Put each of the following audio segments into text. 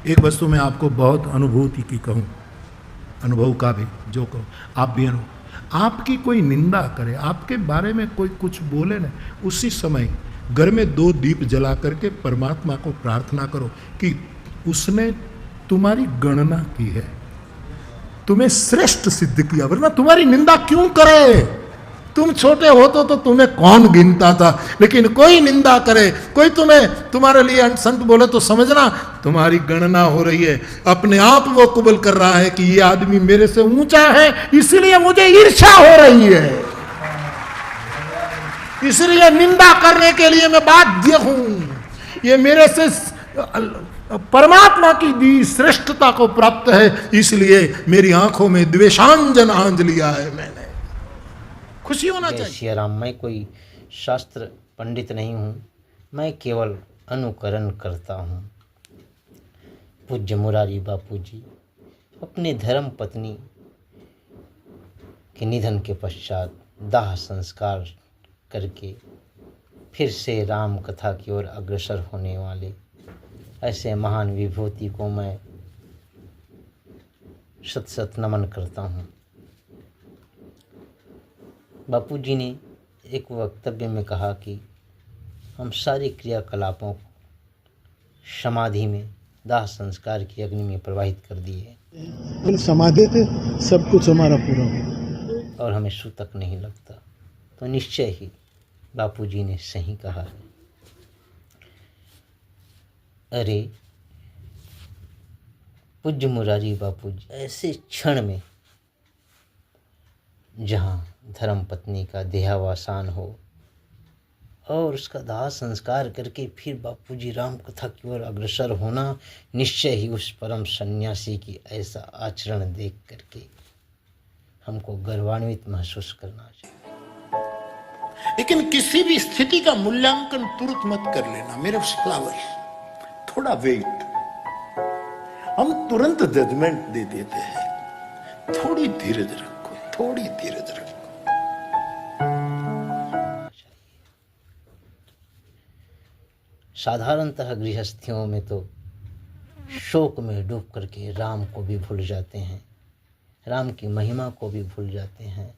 एक वस्तु मैं आपको बहुत अनुभूति की कहूँ, अनुभव का भी जो कहो, आप भी अनुभव, आपकी कोई निंदा करे, आपके बारे में कोई कुछ बोले ना, उसी समय घर में 2 दीप जला करके परमात्मा को प्रार्थना करो कि उसने तुम्हारी गणना की है, तुम्हें श्रेष्ठ सिद्ध किया, वरना तुम्हारी निंदा क्यों करे? तुम छोटे होते तो तुम्हें कौन गिनता था, लेकिन कोई निंदा करे, कोई तुम्हें तुम्हारे लिए संत बोले तो समझना तुम्हारी गणना हो रही है। अपने आप वो कबूल कर रहा है कि ये आदमी मेरे से ऊंचा है, इसलिए मुझे ईर्ष्या हो रही है, इसलिए निंदा करने के लिए मैं बाध्य हूं। ये मेरे से परमात्मा की दी श्रेष्ठता को प्राप्त है, इसलिए मेरी आंखों में द्वेषांजन आंज लिया है मैंने। खुशी होना चाहिए। श्री राम, मैं कोई शास्त्र पंडित नहीं हूँ, मैं केवल अनुकरण करता हूँ। पूज्य मुरारी बापू जी अपने धर्म पत्नी के निधन के पश्चात दाह संस्कार करके फिर से राम कथा की ओर अग्रसर होने वाले ऐसे महान विभूति को मैं शत शत नमन करता हूँ। बापू जी ने एक वक्तव्य में कहा कि हम सारे क्रियाकलापों को समाधि में दाह संस्कार की अग्नि में प्रवाहित कर दिए। समाधि थे सब कुछ हमारा पूरा हो और हमें सूतक नहीं लगता। तो निश्चय ही बापू जी ने सही कहा है। अरे पूज्य मुरारी बापू जी ऐसे क्षण में जहाँ धर्म पत्नी का देहावसान हो और उसका दाह संस्कार करके फिर बापूजी राम कथा की ओर अग्रसर होना, निश्चय ही उस परम सन्यासी की ऐसा आचरण देख करके हमको गर्वान्वित महसूस करना चाहिए। लेकिन किसी भी स्थिति का मूल्यांकन तुरंत मत कर लेना मेरे फ्लावर्स, थोड़ा वेट। हम तुरंत जजमेंट दे देते हैं, थोड़ी धीरज रखो, थोड़ी धीरज रखो। साधारणतः गृहस्थियों में तो शोक में डूब करके राम को भी भूल जाते हैं, राम की महिमा को भी भूल जाते हैं,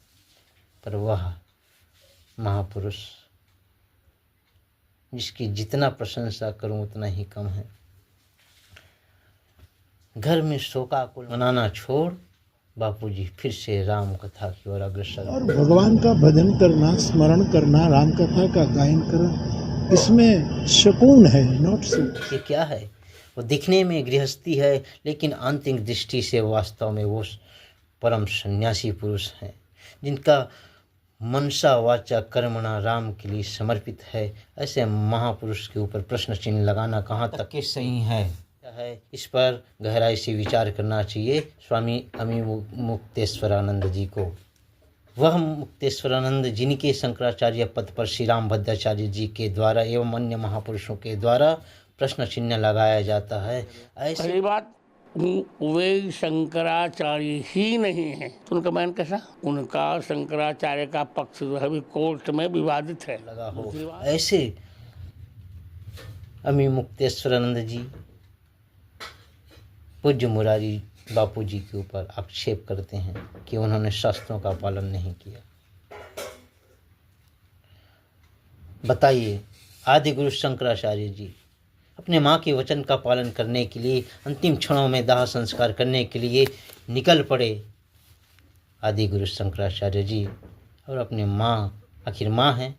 पर वह महापुरुष जिसकी जितना प्रशंसा करूं उतना ही कम है। घर में शोकाकुल मनाना छोड़ बापूजी फिर से राम कथा की ओर अग्रसर। और भगवान का भजन करना, स्मरण करना, राम कथा का गायन करना, इसमें सुकून है, नॉट सुख। ये क्या है? वो दिखने में गृहस्थी है, लेकिन आंतरिक दृष्टि से वास्तव में वो परम सन्यासी पुरुष हैं, जिनका मनसा वाचा कर्मणा राम के लिए समर्पित है। ऐसे महापुरुष के ऊपर प्रश्न चिन्ह लगाना कहाँ तक के सही है, इस पर गहराई से विचार करना चाहिए स्वामी अमी मुक्तेश्वरानंद जी को। वह मुक्तेश्वरानंद जिनके शंकराचार्य पद पर श्री राम भद्राचार्य जी के द्वारा एवं अन्य महापुरुषों के द्वारा प्रश्न चिन्ह लगाया जाता है। पहली बात, वे शंकराचार्य ही नहीं है तो उनका बयान कैसा? उनका शंकराचार्य का पक्ष जो है कोर्ट में विवादित है। लगा हो ऐसे अमी मुक्तेश्वरानंद जी पूज्य मुरारी बापू जी के ऊपर आक्षेप करते हैं कि उन्होंने शास्त्रों का पालन नहीं किया। बताइए, आदि गुरु शंकराचार्य जी अपने माँ के वचन का पालन करने के लिए अंतिम क्षणों में दाह संस्कार करने के लिए निकल पड़े। आदि गुरु शंकराचार्य जी और अपने माँ, आखिर माँ हैं,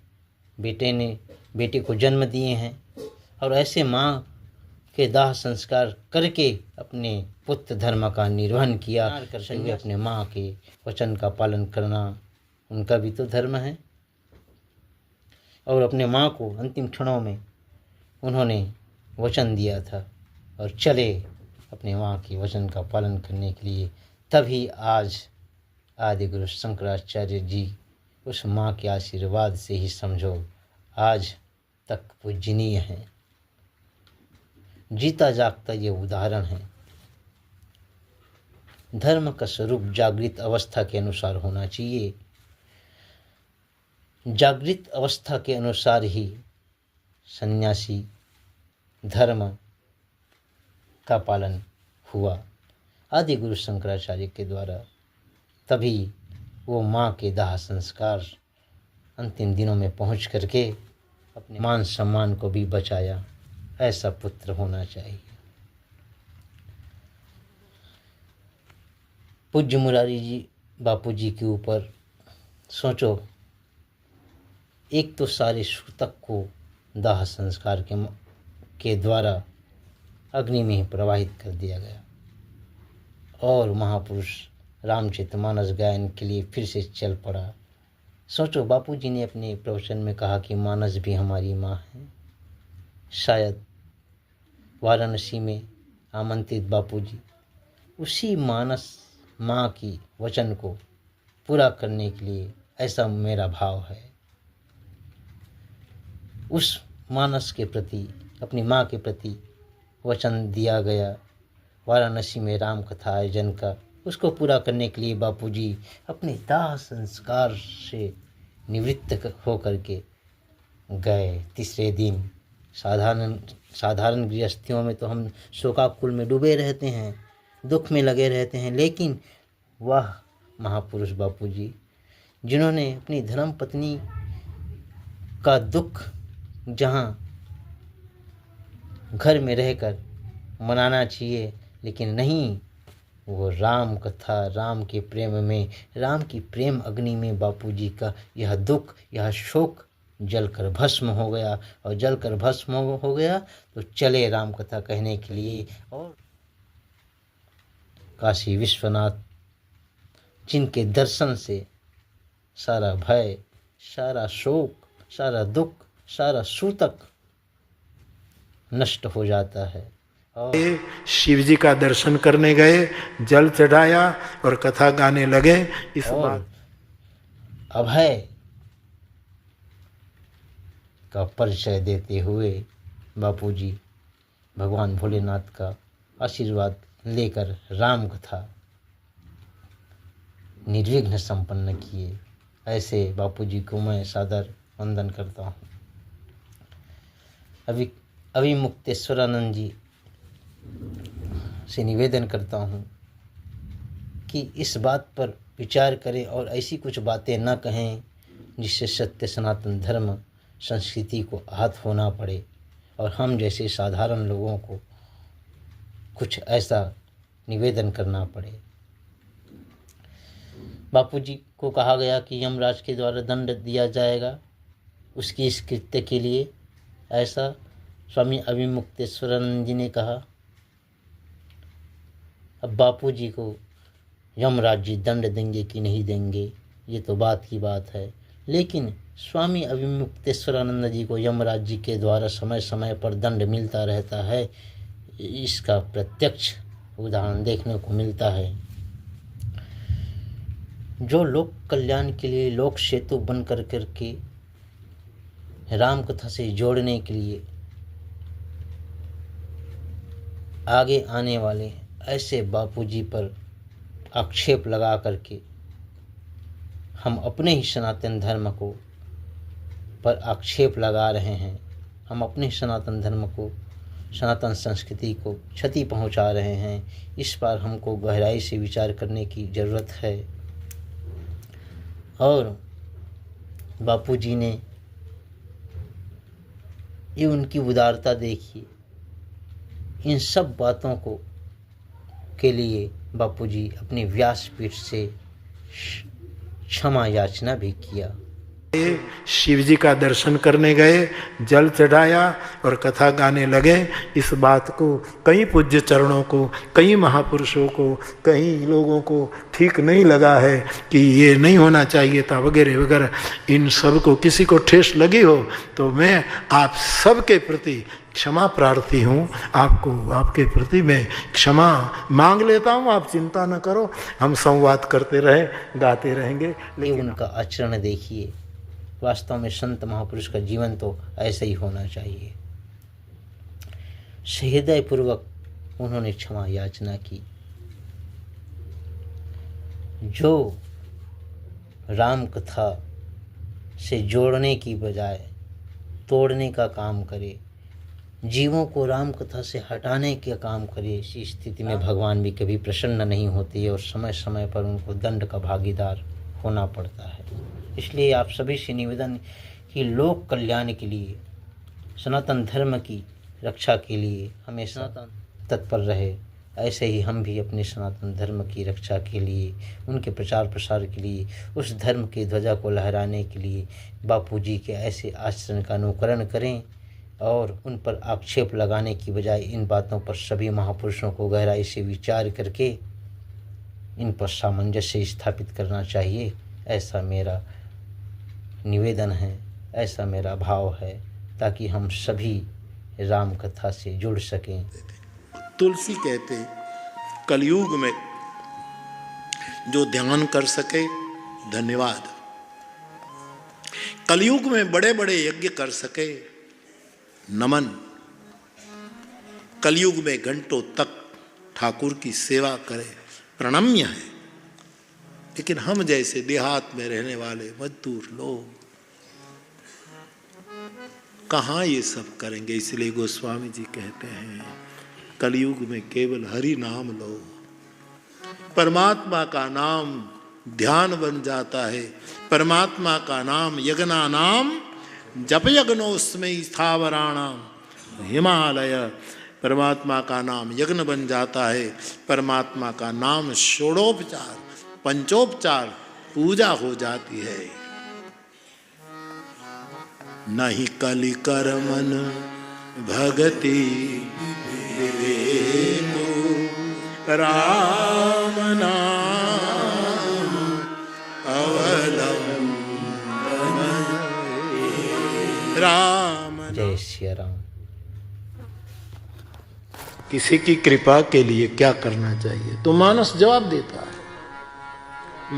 बेटे को जन्म दिए हैं, और ऐसे माँ के दाह संस्कार करके अपने पुत्र धर्म का निर्वहन किया। करते हुए अपने माँ के वचन का पालन करना उनका भी तो धर्म है। और अपने माँ को अंतिम क्षणों में उन्होंने वचन दिया था और चले अपने माँ के वचन का पालन करने के लिए। तभी आज आदि गुरु शंकराचार्य जी उस माँ के आशीर्वाद से ही समझो आज तक पूजनीय हैं। जीता जागता ये उदाहरण है। धर्म का स्वरूप जागृत अवस्था के अनुसार होना चाहिए। जागृत अवस्था के अनुसार ही सन्यासी धर्म का पालन हुआ आदि गुरु शंकराचार्य के द्वारा। तभी वो माँ के दाह संस्कार अंतिम दिनों में पहुँच करके अपने मान सम्मान को भी बचाया। ऐसा पुत्र होना चाहिए। पूज्य मुरारी जी बापू जी के ऊपर सोचो, एक तो सारे सूतक को दाह संस्कार के द्वारा अग्नि में प्रवाहित कर दिया गया और महापुरुष रामचरितमानस गायन के लिए फिर से चल पड़ा। सोचो, बापूजी ने अपने प्रवचन में कहा कि मानस भी हमारी माँ है। शायद वाराणसी में आमंत्रित बापूजी उसी मानस माँ की वचन को पूरा करने के लिए, ऐसा मेरा भाव है, उस मानस के प्रति, अपनी माँ के प्रति वचन दिया गया वाराणसी में राम कथा आयोजन का, उसको पूरा करने के लिए बापूजी अपने दाह संस्कार से निवृत्त होकर के गए। तीसरे दिन साधारण गृहस्थियों में तो हम शोकाकुल में डूबे रहते हैं, दुख में लगे रहते हैं, लेकिन वह महापुरुष बापूजी जिन्होंने अपनी धर्म पत्नी का दुख जहाँ घर में रहकर मनाना चाहिए, लेकिन नहीं, वो राम कथा, राम के प्रेम में, राम की प्रेम अग्नि में बापूजी का यह दुख, यह शोक जलकर भस्म हो गया। और जलकर भस्म हो गया तो चले राम कथा कहने के लिए। और काशी विश्वनाथ जिनके दर्शन से सारा भय, सारा शोक, सारा दुख, सारा सूतक नष्ट हो जाता है। और शिव जी का दर्शन करने गए, जल चढ़ाया और कथा गाने लगे। इस बात अभय का परिचय देते हुए बापूजी भगवान भोलेनाथ का आशीर्वाद लेकर राम कथा निर्विघ्न संपन्न किए। ऐसे बापूजी को मैं सादर वंदन करता हूँ। अभी मुक्तेश्वरानंद जी से निवेदन करता हूँ कि इस बात पर विचार करें और ऐसी कुछ बातें न कहें जिससे सत्य सनातन धर्म संस्कृति को आहत होना पड़े और हम जैसे साधारण लोगों को कुछ ऐसा निवेदन करना पड़े। बापूजी को कहा गया कि यमराज के द्वारा दंड दिया जाएगा उसकी इस कृत्य के लिए, ऐसा स्वामी अभिमुक्तेश्वरानंद जी ने कहा। अब बापूजी को यमराज जी दंड देंगे कि नहीं देंगे, ये तो बात की बात है, लेकिन स्वामी अभिमुक्तेश्वरानंद जी को यमराज जी के द्वारा समय समय पर दंड मिलता रहता है। इसका प्रत्यक्ष उदाहरण देखने को मिलता है। जो लोक कल्याण के लिए लोक सेतु बन कर के राम कथा से जोड़ने के लिए आगे आने वाले ऐसे बापूजी पर आक्षेप लगा करके हम अपने ही सनातन धर्म को पर आक्षेप लगा रहे हैं। हम अपने सनातन धर्म को, सनातन संस्कृति को क्षति पहुंचा रहे हैं। इस पर हमको गहराई से विचार करने की ज़रूरत है। और बापूजी ने ये उनकी उदारता देखिए। इन सब बातों को के लिए बापूजी अपनी व्यासपीठ से क्षमा याचना भी किया। शिव जी का दर्शन करने गए, जल चढ़ाया और कथा गाने लगे। इस बात को कई पूज्य चरणों को, कई महापुरुषों को, कई लोगों को ठीक नहीं लगा है कि ये नहीं होना चाहिए था वगैरह वगैरह। इन सब को किसी को ठेस लगी हो तो मैं आप सबके प्रति क्षमा प्रार्थी हूँ। आपको, आपके प्रति मैं क्षमा मांग लेता हूँ। आप चिंता न करो, हम संवाद करते रहे, गाते रहेंगे। लेकिन उनका आचरण देखिए, वास्तव में संत महापुरुष का जीवन तो ऐसा ही होना चाहिए। हृदय पूर्वक उन्होंने क्षमा याचना की। जो राम कथा से जोड़ने की बजाय तोड़ने का काम करे, जीवों को राम कथा से हटाने का काम करे। इसी स्थिति में भगवान भी कभी प्रसन्न नहीं होते और समय समय पर उनको दंड का भागीदार होना पड़ता है। इसलिए आप सभी से निवेदन कि लोक कल्याण के लिए, सनातन धर्म की रक्षा के लिए हमेशा तत्पर रहे। ऐसे ही हम भी अपने सनातन धर्म की रक्षा के लिए, उनके प्रचार प्रसार के लिए, उस धर्म की ध्वजा को लहराने के लिए बापूजी के ऐसे आचरण का अनुकरण करें और उन पर आक्षेप लगाने की बजाय इन बातों पर सभी महापुरुषों को गहराई से विचार करके इन पर सामंजस्य स्थापित करना चाहिए। ऐसा मेरा निवेदन है, ऐसा मेरा भाव है, ताकि हम सभी राम कथा से जुड़ सकें। तुलसी कहते कलयुग में जो ध्यान कर सके धन्यवाद, कलयुग में बड़े बड़े यज्ञ कर सके नमन, कलयुग में घंटों तक ठाकुर की सेवा करे प्रणम्य है। लेकिन हम जैसे देहात में रहने वाले मजदूर लोग कहाँ ये सब करेंगे। इसलिए गोस्वामी जी कहते हैं कलयुग में केवल हरि नाम लो, परमात्मा का नाम ध्यान बन जाता है। परमात्मा का नाम यज्ञना नाम जप यज्ञनोस्मै स्थावराणाम हिमालय, परमात्मा का नाम यज्ञ बन जाता है। परमात्मा का नाम षोडोपचार पंचोपचार पूजा हो जाती है। नहीं कलि कर मन भगति विवेको, राम नाम अवलंबन, राम। जय श्री राम। किसी की कृपा के लिए क्या करना चाहिए तो मानस जवाब देता है,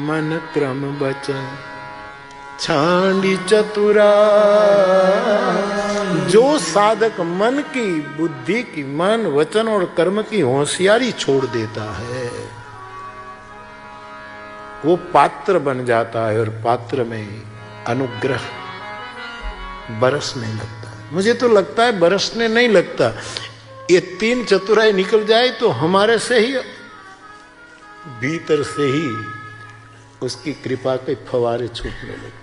मन क्रम वचन छांडी चतुरा। जो साधक मन की, बुद्धि की, मन वचन और कर्म की होशियारी छोड़ देता है वो पात्र बन जाता है और पात्र में अनुग्रह बरसने लगता है। मुझे तो लगता है बरसने नहीं लगता, ये 3 चतुराई निकल जाए तो हमारे से ही भीतर से ही उसकी कृपा के फवारे छूटने लगते।